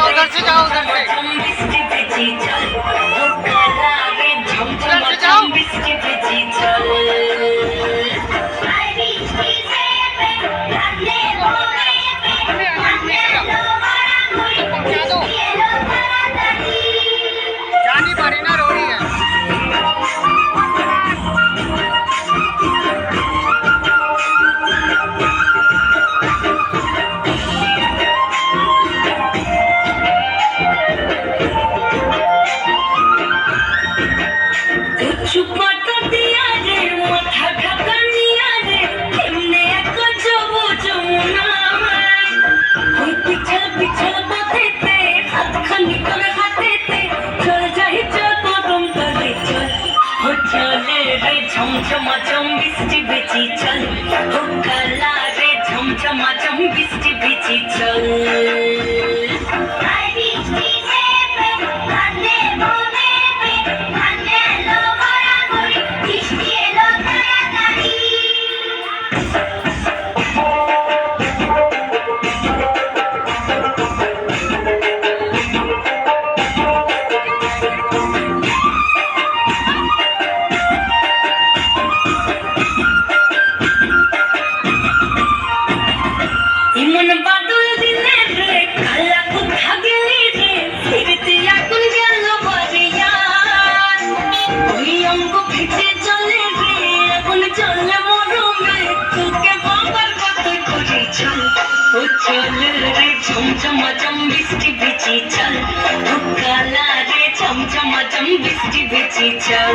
उधर से जाओ, उधर से जानी पड़ी ना, रो रही है। झमझमाझम बिस्टी बेची चल हो काला रे झमझमाझम बिस्टी बेची चल झमझमाझम बिस्टी बेची चल हो काला रे झमझमाझम बिस्टी बेची चल।